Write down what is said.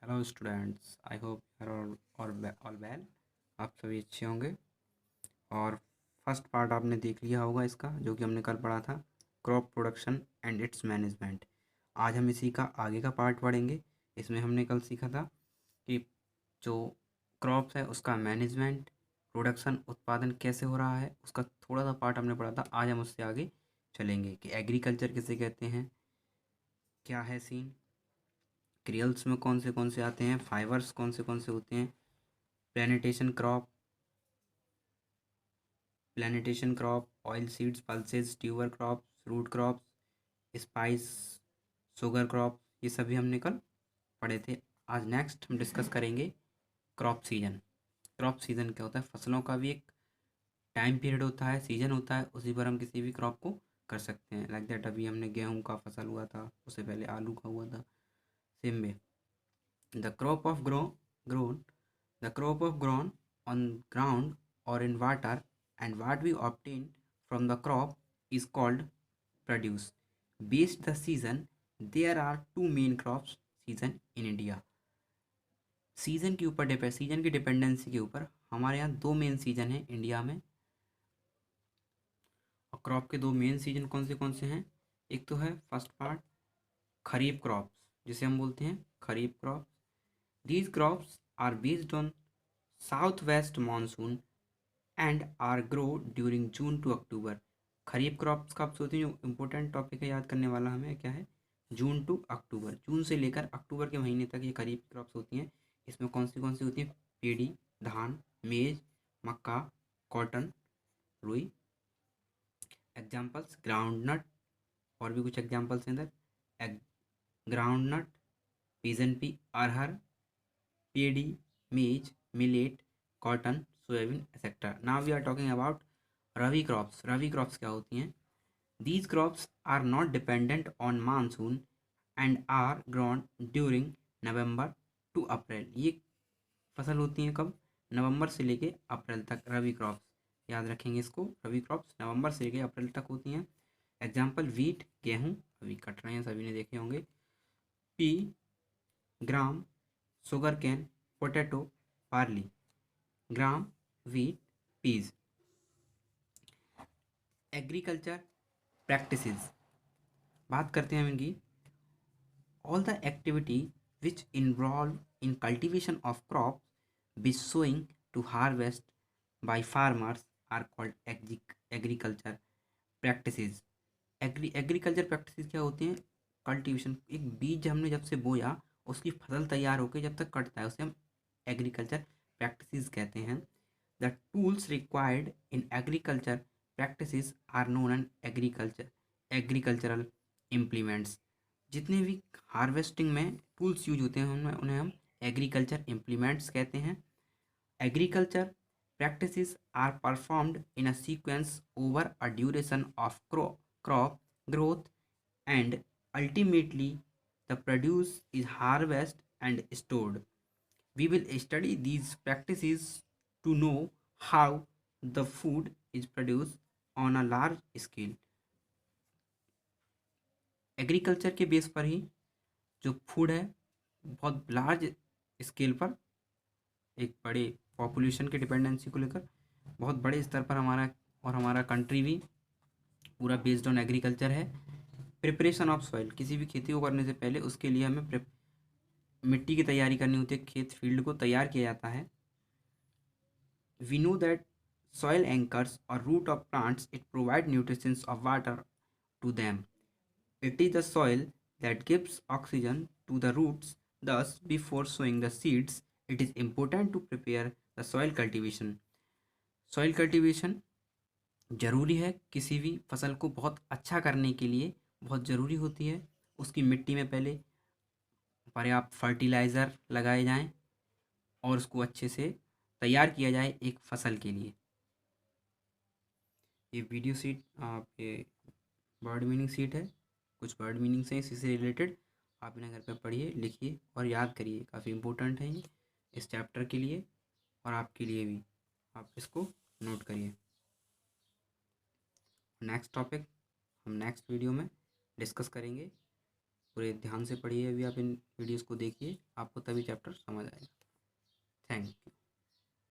Hello students, I hope you are all well. आप सभी अच्छे होंगे। और फर्स्ट पार्ट आपने देख लिया होगा इसका, जो कि हमने कल पढ़ा था, crop production and it's management. आज हम इसी का आगे का पार्ट पढ़ेंगे। इसमें हमने कल सीखा था कि जो क्रॉप्स है उसका मैनेजमेंट, प्रोडक्शन, उत्पादन कैसे हो रहा है, उसका थोड़ा सा पार्ट हमने पढ़ा था। आज हम उससे आगे चलेंगे कि एग्रीकल्चर किसे कहते हैं, क्या है सीन, क्रियल्स में कौन से आते हैं, फाइबर्स कौन से होते हैं, plantation crop, oil seeds, pulses, tuber crops, root crops, spice, sugar crop, ये सभी हमने कल पढ़े थे। आज नेक्स्ट हम डिस्कस करेंगे क्रॉप सीजन। क्रॉप सीजन क्या होता है? फसलों का भी एक टाइम पीरियड होता है, सीजन होता है, उसी पर हम किसी भी क्रॉप को कर सकते हैं। लाइक दैट, अभी हमने गेहूं का फसल हुआ था, उससे पहले आलू का हुआ था। Same way, the crop of grown the crop of grown on ground or in water, and what we obtain from the crop is called produce. Based the season, there are two main crops season in India. Season के ऊपर depend season की dependency के ऊपर हमारे यहाँ दो main season है India में। और क्रॉप के दो मेन सीजन कौन से हैं? एक तो है फर्स्ट पार्ट खरीफ क्रॉप्स, जिसे हम बोलते हैं kharif crop. These crops are based on south west monsoon and are grow during June to October. Kharif crops कब से होती है? जो इम्पोर्टेंट टॉपिक है याद करने वाला हमें क्या है, जून टू अक्टूबर। जून से लेकर अक्टूबर के महीने तक ये खरीफ क्रॉप्स होती हैं। इसमें कौन सी होती है? पेड़ी, धान, मेज, मक्का, कॉटन, रुई। एग्जाम्पल्स ग्राउंड नट, और भी कुछ एग्जाम्पल्स हैं इधर। ग्राउंड नट, पीजन पी, अरहर, paddy, maize, millet, cotton, soybean etcetera. Now we are talking about rabi crops. Rabi crops क्या होती हैं? These crops are not dependent on monsoon and are grown during November to April. ये फसल होती हैं कब? नवंबर से लेके अप्रैल तक। रवि क्रॉप्स याद रखेंगे इसको। रवि क्रॉप्स नवंबर से लेके अप्रैल तक होती हैं। एग्जाम्पल वीट, गेहूँ अभी कट रहे हैं, सभी ने देखे होंगे। Pea, gram, sugarcane, potato, barley. Gram, wheat, peas. Agriculture practices बात करते हैं हम इनकी। All the activity which involve in cultivation of crop which sowing to harvest by farmers are called agriculture practices. Agriculture practices क्या होती हैं? Cultivation, एक बीज हमने जब से बोया उसकी फसल तैयार होकर जब तक कटता है उसे हम एग्रीकल्चर प्रैक्टिसेस कहते हैं। The tools required in agriculture practices are known an agricultural implements. जितने भी हार्वेस्टिंग में टूल्स यूज होते हैं उन्हें हम एग्रीकल्चर इम्प्लीमेंट्स कहते हैं। Agriculture practices are performed in a sequence over a duration of crop growth, and ultimately the produce is harvested and stored. We will study these practices to know how the food is produced on a large scale. Agriculture के base पर ही जो food है बहुत large scale पर, एक बड़े population के dependency को लेकर बहुत बड़े स्तर पर हमारा कंट्री भी पूरा बेस्ड ऑन एग्रीकल्चर है। प्रिपरेशन ऑफ सॉइल, किसी भी खेती को करने से पहले उसके लिए हमें मिट्टी की तैयारी करनी होती है, खेत फील्ड को तैयार किया जाता है। We know that soil anchors और root of plants, it provide nutritions of water to them. It is the soil that gives oxygen to the roots. thus before sowing the seeds it is important to prepare the soil cultivation. Soil cultivation ज़रूरी है, किसी भी फसल को बहुत अच्छा करने के लिए बहुत ज़रूरी होती है। उसकी मिट्टी में पहले पर्याप्त फर्टिलाइज़र लगाए जाएं और उसको अच्छे से तैयार किया जाए एक फसल के लिए। ये वीडियो सीट ये वर्ड मीनिंग सीट है, कुछ वर्ड मीनिंग्स हैं इसी से रिलेटेड। आप इन्हें घर पे पढ़िए, लिखिए और याद करिए। काफ़ी इम्पोर्टेंट है ये इस चैप्टर के लिए और आपके लिए भी। आप इसको नोट करिए। नेक्स्ट टॉपिक हम नेक्स्ट वीडियो में डिस्कस करेंगे। पूरे ध्यान से पढ़िए, अभी आप इन वीडियोस को देखिए, आपको तभी चैप्टर समझ आएगा। थैंक